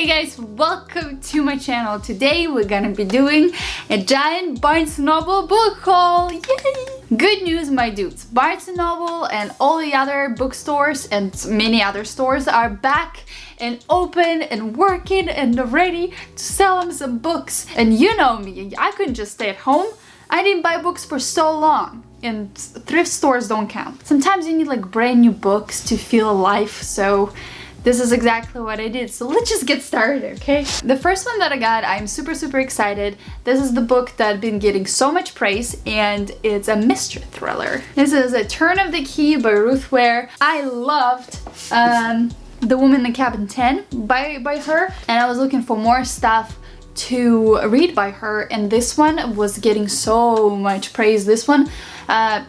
Hey guys, welcome to my channel. Today we're gonna be doing a giant Barnes&Noble book haul. Yay! Good news, my dudes. Barnes&Noble and all the other bookstores and many other stores are back and open and working and ready to sell them some books. And you know me, I couldn't just stay at home. I didn't buy books for so long. And thrift stores don't count. Sometimes you need like brand new books to feel alive, so this is exactly what I did. So let's just get started, okay? The first one that I got, I'm super excited. This is the book that's been getting so much praise, and it's a mystery thriller. This is A Turn of the Key by Ruth Ware. I loved The Woman in the Cabin 10 by her, and I was looking for more stuff to read by her, and this one was getting so much praise. This one,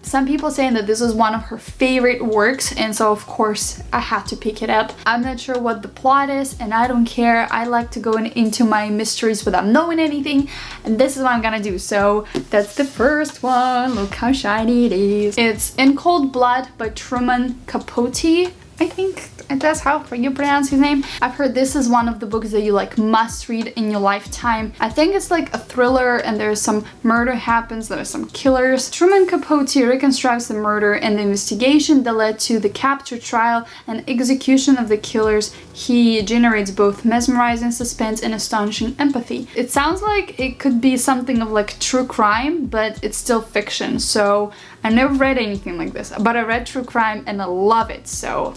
some people saying that this was one of her favorite works, and so of course I had to pick it up. I'm not sure what the plot is, and I don't care. I like to go into my mysteries without knowing anything, and this is what I'm gonna do. So that's the first one. Look how shiny it is. It's In Cold Blood by Truman Capote, I think that's how you pronounce his name. I've heard this is one of the books that you like must read in your lifetime. I think it's like a thriller, and there's some murder happens, there are some killers. Truman Capote reconstructs the murder and the investigation that led to the capture, trial, and execution of the killers. He generates both mesmerizing suspense and astonishing empathy. It sounds like it could be something of like true crime, but it's still fiction. So I've never read anything like this, but I read true crime and I love it, so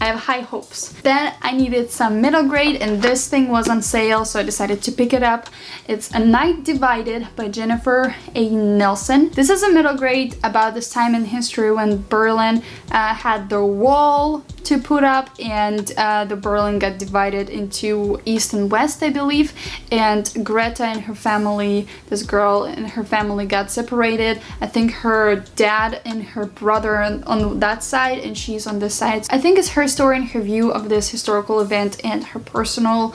I have high hopes. Then I needed some middle grade, and this thing was on sale, so I decided to pick it up. It's A Night Divided by Jennifer A. Nelson. This is a middle grade about this time in history when Berlin had the wall to put up, and the Berlin got divided into East and West, I believe, and Greta and her family, this girl and her family, got separated. I think her dad and her brother on that side, and she's on this side. I think it's her story and her view of this historical event and her personal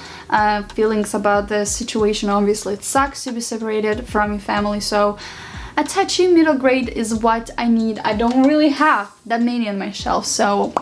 feelings about the situation. Obviously it sucks to be separated from your family, so a touchy middle grade is what I need. I don't really have that many on my shelf, so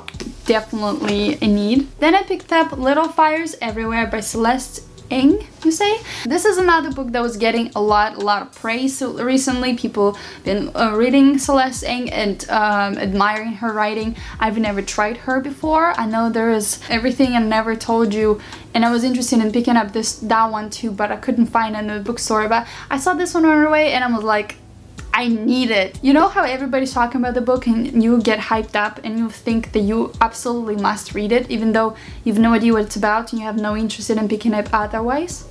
definitely a need. Then I picked up Little Fires Everywhere by Celeste, Inge, you say? This is another book that was getting a lot of praise recently. People been reading Celeste Inge and admiring her writing. I've never tried her before. I know there is Everything I Never Told You, and I was interested in picking up that one too, but I couldn't find it in the bookstore. But I saw this one on the way, and I was like, I need it. You know how everybody's talking about the book and you get hyped up and you think that you absolutely must read it, even though you have no idea what it's about and you have no interest in picking it up otherwise?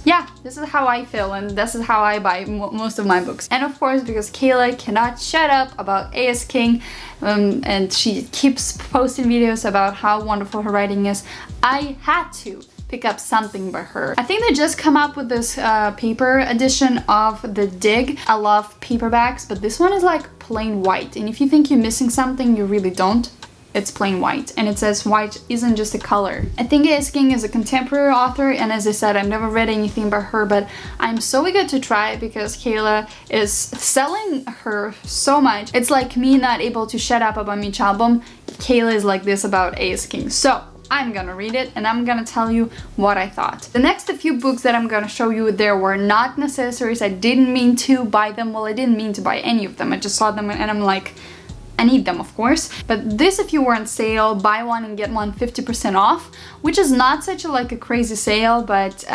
Yeah, this is how I feel, and this is how I buy most of my books. And of course, because Kayla cannot shut up about A.S. King, and she keeps posting videos about how wonderful her writing is, I had to pick up something by her. I think they just come up with this paper edition of The Dig. I love paperbacks, but this one is like plain white, and if you think you're missing something, you really don't. It's plain white, and it says white isn't just a color. I think A.S. King is a contemporary author, and as I said, I've never read anything by her, but I'm so eager to try it because Kayla is selling her so much. It's like me not able to shut up about Mitch Albom. Kayla is like this about A.S. King. So I'm gonna read it and I'm gonna tell you what I thought. The next few books that I'm gonna show you, there were not necessaries. I didn't mean to buy them. Well, I didn't mean to buy any of them. I just saw them and I'm like, I need them, of course. But this, if you were on sale, buy one and get one 50% off, which is not such a crazy sale, but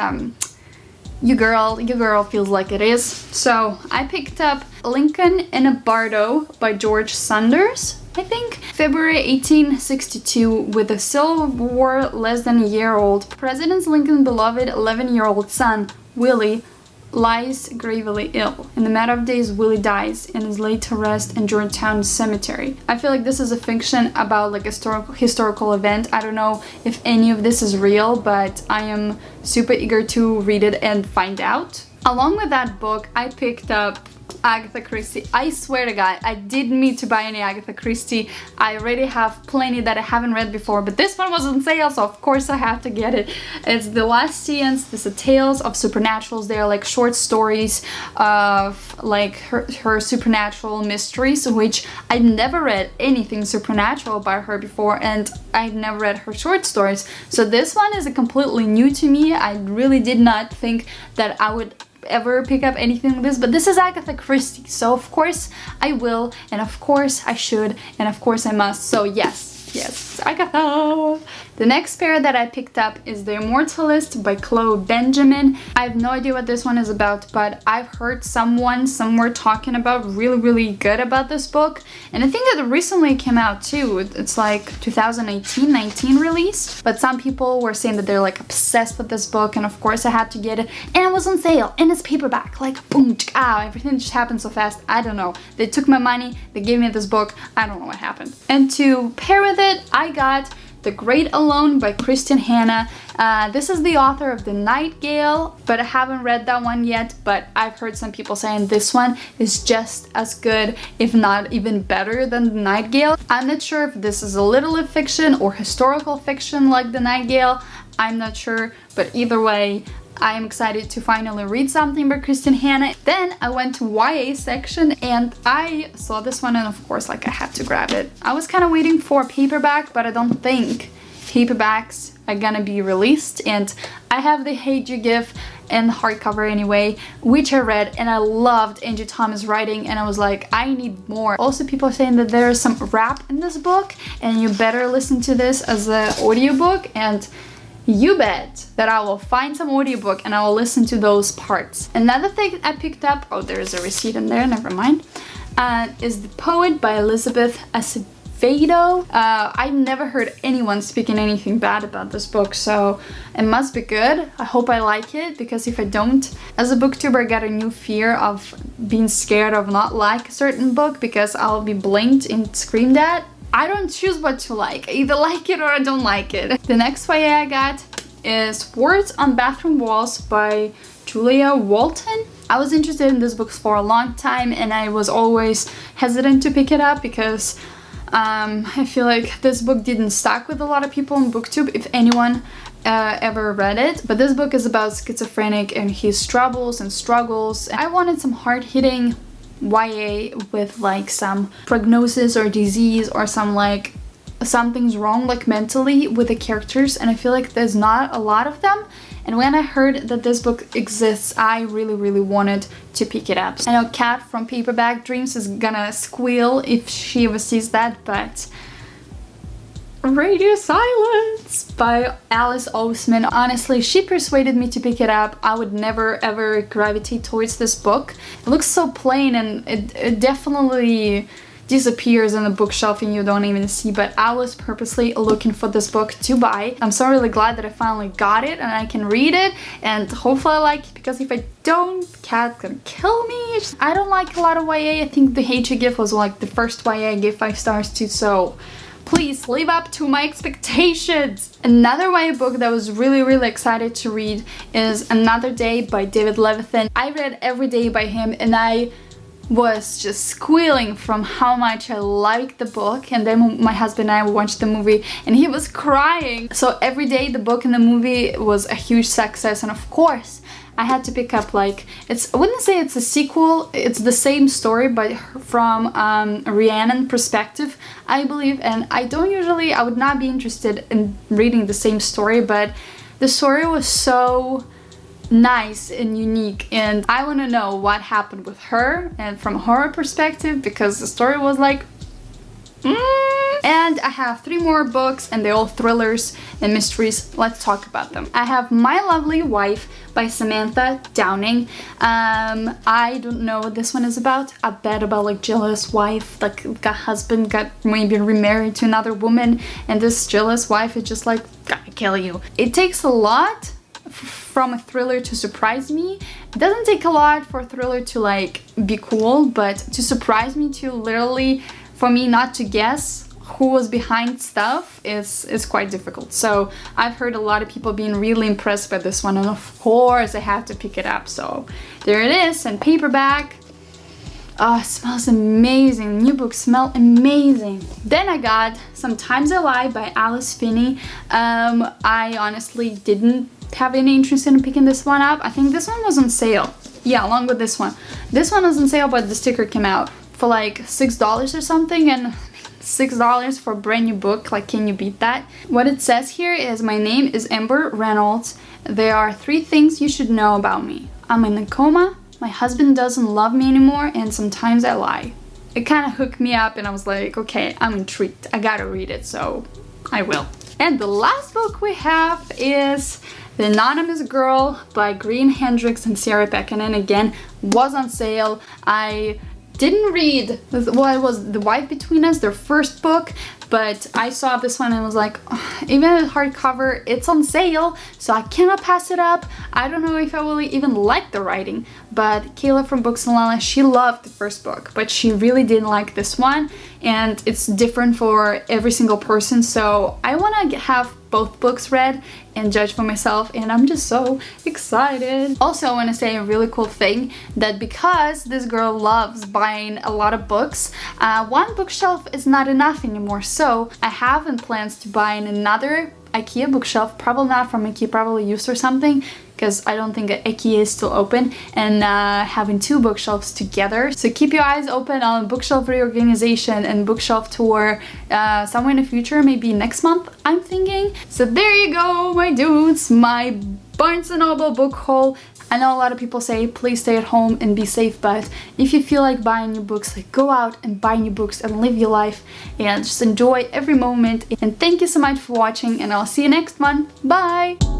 your girl feels like it is. So I picked up Lincoln in a Bardo by George Saunders, I think. February 1862, with a Civil War less than a year old, President Lincoln's beloved 11-year-old son, Willie, lies gravely ill. In a matter of days, Willie dies and is laid to rest in Georgetown Cemetery. I feel like this is a fiction about like a historical event. I don't know if any of this is real, but I am super eager to read it and find out. Along with that book, I picked up Agatha Christie. I swear to God, I didn't mean to buy any Agatha Christie. I already have plenty that I haven't read before, but this one was on sale, so of course I have to get it. It's The Last Seance. This is Tales of Supernaturals. They're like short stories of like her supernatural mysteries, which I've never read anything supernatural by her before, and I've never read her short stories. So this one is completely new to me. I really did not think that I would ever pick up anything like this, but this is Agatha Christie, so of course I will, and of course I should, and of course I must. So yes, Agatha. The next pair that I picked up is The Immortalist by Chloe Benjamin. I have no idea what this one is about, but I've heard someone somewhere talking about really good about this book, and I think that it recently came out too. It's like 2018-19 released, but some people were saying that they're like obsessed with this book, and of course I had to get it, and it was on sale, and it's paperback, like boom, everything just happened so fast. I don't know. They took my money, they gave me this book, I don't know what happened. And to pair with it, I got The Great Alone by Hanna. This is the author of The Nightingale, but I haven't read that one yet, but I've heard some people saying this one is just as good, if not even better than The Nightingale. I'm not sure if this is a literary fiction or historical fiction like The Nightingale. I'm not sure, but either way, I am excited to finally read something by Hanna. Then I went to YA section and I saw this one, and of course like I had to grab it. I was kind of waiting for a paperback, but I don't think paperbacks are gonna be released, and I have The Hate You Give in hardcover anyway, which I read, and I loved Angie Thomas' writing, and I was like, I need more. Also, people are saying that there is some rap in this book and you better listen to this as an audiobook, and you bet that I will find some audiobook and I will listen to those parts. Another thing I picked up, oh, there's a receipt in there, never mind, is The Poet by Elizabeth Acevedo. I've never heard anyone speaking anything bad about this book, so it must be good. I hope I like it, because if I don't, as a booktuber, I got a new fear of being scared of not like a certain book because I'll be blinked and screamed at. I don't choose what to like. I either like it or I don't like it. The next YA I got is Words on Bathroom Walls by Julia Walton. I was interested in this book for a long time, and I was always hesitant to pick it up because I feel like this book didn't stack with a lot of people on BookTube, if anyone ever read it. But this book is about schizophrenic and his troubles and struggles. I wanted some hard-hitting YA with like some prognosis or disease or some like something's wrong like mentally with the characters, and I feel like there's not a lot of them. And when I heard that this book exists, I really wanted to pick it up. I know Kat from Paperback Dreams is gonna squeal if she ever sees that, but Radio Silence by Alice Osmond. Honestly, she persuaded me to pick it up. I would never ever gravitate towards this book. It looks so plain, and it definitely disappears in the bookshelf and you don't even see, but I was purposely looking for this book to buy. I'm so really glad that I finally got it and I can read it, and hopefully I like it, because if I don't, Kat's gonna kill me. I don't like a lot of YA. I think The Hate You Give was like the first YA I gave 5 stars to, so please live up to my expectations. Another YA book that I was really excited to read is Another Day by David Levithan. I read Every Day by him, and I was just squealing from how much I liked the book, and then my husband and I watched the movie and he was crying. So Every Day, the book and the movie, was a huge success, and of course I had to pick up, like, I wouldn't say it's a sequel, it's the same story but from a Rhiannon perspective, I believe, and I would not be interested in reading the same story, but the story was so nice and unique, and I want to know what happened with her and from her perspective, because the story was like And I have 3 more books, and they're all thrillers and mysteries. Let's talk about them. I have My Lovely Wife by Samantha Downing. I don't know what this one is about. I bet about like jealous wife, like a husband got maybe remarried to another woman, and this jealous wife is just like, gotta kill you. It takes a lot from a thriller to surprise me. It doesn't take a lot for a thriller to like be cool, but to surprise me, to literally for me not to guess who was behind stuff is quite difficult. So I've heard a lot of people being really impressed by this one, and of course I had to pick it up. So there it is, and paperback. Oh, it smells amazing. New books smell amazing. Then I got Sometimes I Lie by Alice Finney. I honestly didn't have any interest in picking this one up. I think this one was on sale. Yeah, along with this one. This one was on sale, but the sticker came out for like $6 or something, and $6 for a brand new book, like, can you beat that? What it says here is, my name is Amber Reynolds. There are 3 things you should know about me. I'm in a coma, my husband doesn't love me anymore, and sometimes I lie. It kind of hooked me up and I was like, okay, I'm intrigued. I gotta read it, so I will. And the last book we have is The Anonymous Girl by Green, Hendrix, and Sarah Beckon. And again, was on sale. I didn't read, well, it was The Wife Between Us, their first book, but I saw this one and was like, oh, even a hardcover, it's on sale, so I cannot pass it up. I don't know if I will even like the writing, but Kayla from Books and Lala, she loved the first book, but she really didn't like this one, and it's different for every single person, so I want to have both books read and judge for myself, and I'm just so excited. Also, I want to say a really cool thing, that because this girl loves buying a lot of books, one bookshelf is not enough anymore, so I have in plans to buy another IKEA bookshelf, probably not from IKEA, probably used or something, because I don't think that IKEA is still open, and having 2 bookshelves together. So keep your eyes open on bookshelf reorganization and bookshelf tour somewhere in the future, maybe next month, I'm thinking. So there you go, my dudes, my Barnes&Noble book haul. I know a lot of people say please stay at home and be safe, but if you feel like buying new books, like, go out and buy new books and live your life and just enjoy every moment. And thank you so much for watching, and I'll see you next one. Bye!